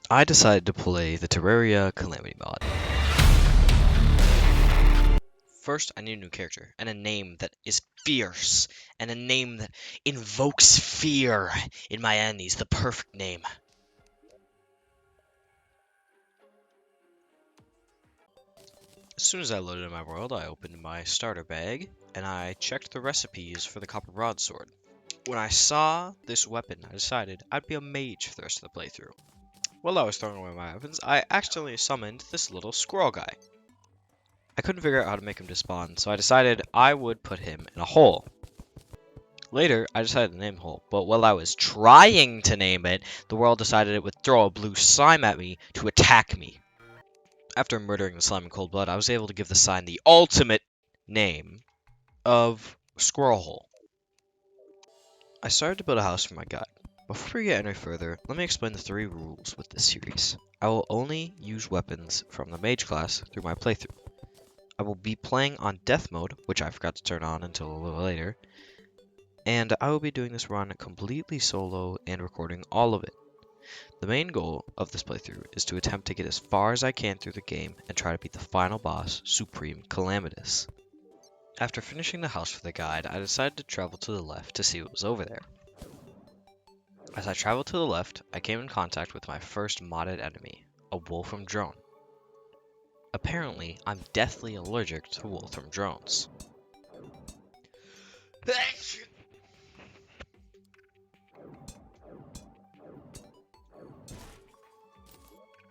I decided to play the Terraria Calamity mod. First, I need a new character, and a name that is fierce, and a name that invokes fear in my enemies, the perfect name. As soon as I loaded in my world, I opened my starter bag, and I checked the recipes for the copper broadsword. When I saw this weapon, I decided I'd be a mage for the rest of the playthrough. While I was throwing away my weapons, I accidentally summoned this little squirrel guy. I couldn't figure out how to make him despawn, so I decided I would put him in a hole. Later, I decided to name the hole, but while I was trying to name it, the world decided it would throw a blue slime at me to attack me. After murdering the slime in cold blood, I was able to give the sign the ultimate name of Squirrel Hole. I started to build a house for my guide. Before we get any further, let me explain the 3 rules with this series. I will only use weapons from the mage class through my playthrough. I will be playing on death mode, which I forgot to turn on until a little later, and I will be doing this run completely solo and recording all of it. The main goal of this playthrough is to attempt to get as far as I can through the game and try to beat the final boss, Supreme Calamitous. After finishing the house for the guide, I decided to travel to the left to see what was over there. As I traveled to the left, I came in contact with my first modded enemy, a Wolfram drone. Apparently, I'm deathly allergic to Wolfram drones.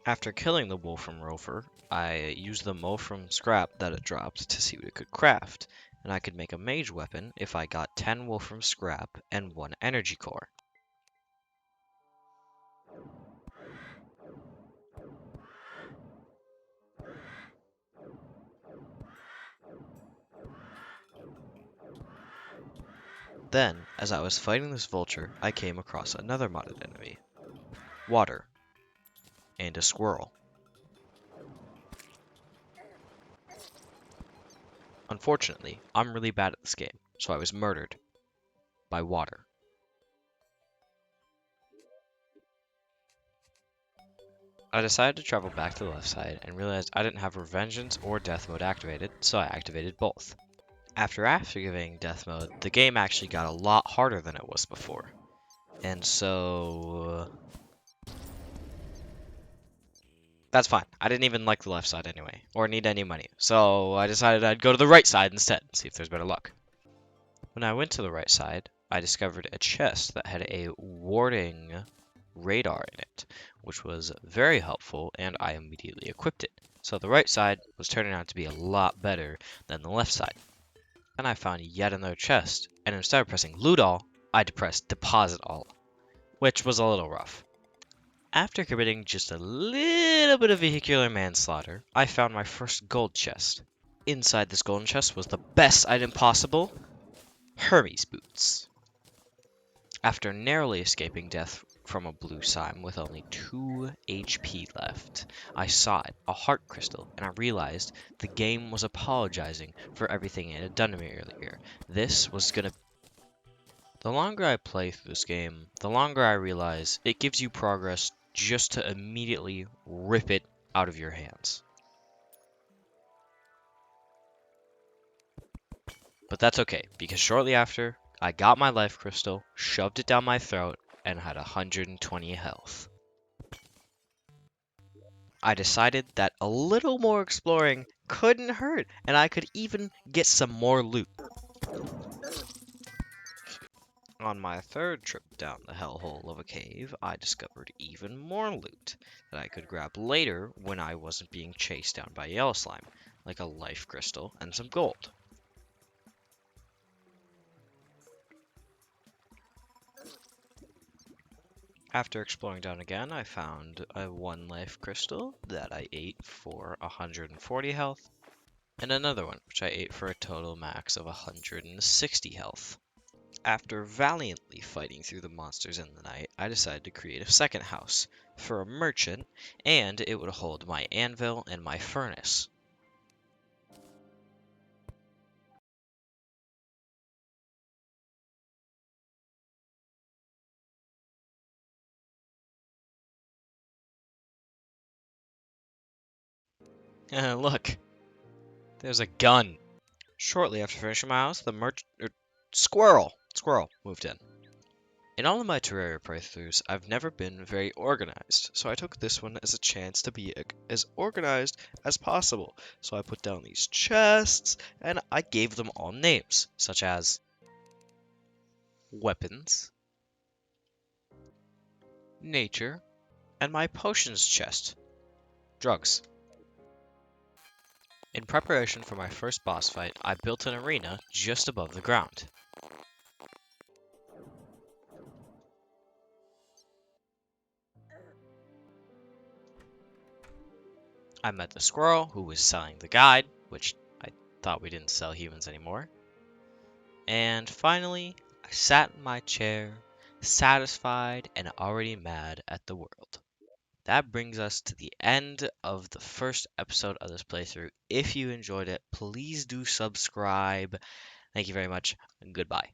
After killing the Wolfram Rover, I used the Wolfram scrap that it dropped to see what it could craft, and I could make a mage weapon if I got 10 Wolfram scrap and 1 energy core. Then, as I was fighting this vulture, I came across another modded enemy, water, and a squirrel. Unfortunately, I'm really bad at this game, so I was murdered by water. I decided to travel back to the left side and realized I didn't have Revengeance or Death Mode activated, so I activated both. After activating Death Mode, the game actually got a lot harder than it was before. And so... that's fine. I didn't even like the left side anyway, or need any money. So I decided I'd go to the right side instead, see if there's better luck. When I went to the right side, I discovered a chest that had a warding radar in it, which was very helpful, and I immediately equipped it. So the right side was turning out to be a lot better than the left side. Then I found yet another chest, and instead of pressing loot all, I pressed deposit all, which was a little rough. After committing just a little bit of vehicular manslaughter, I found my first gold chest. Inside this golden chest was the best item possible, Hermes boots. After narrowly escaping death from a blue slime with only 2 HP left, I saw it, a heart crystal, and I realized the game was apologizing for everything it had done to me earlier. This was gonna... The longer I play through this game, the longer I realize it gives you progress just to immediately rip it out of your hands. But that's okay, because shortly after, I got my life crystal, shoved it down my throat, and had 120 health. I decided that a little more exploring couldn't hurt, and I could even get some more loot. On my 3rd trip down the hellhole of a cave, I discovered even more loot that I could grab later when I wasn't being chased down by yellow slime, like a life crystal and some gold. After exploring down again, I found a 1 life crystal that I ate for 140 health, and another one which I ate for a total max of 160 health. After valiantly fighting through the monsters in the night, I decided to create a second house for a merchant, and it would hold my anvil and my furnace. Look, there's a gun. Shortly after finishing my house, the squirrel moved in. In all of my Terraria playthroughs, I've never been very organized, so I took this one as a chance to be as organized as possible. So I put down these chests, and I gave them all names, such as weapons, nature, and my potions chest, drugs. In preparation for my first boss fight, I built an arena just above the ground. I met the squirrel who was selling the guide, which I thought we didn't sell humans anymore. And finally, I sat in my chair, satisfied and already mad at the world. That brings us to the end of the first episode of this playthrough. If you enjoyed it, please do subscribe. Thank you very much, and goodbye.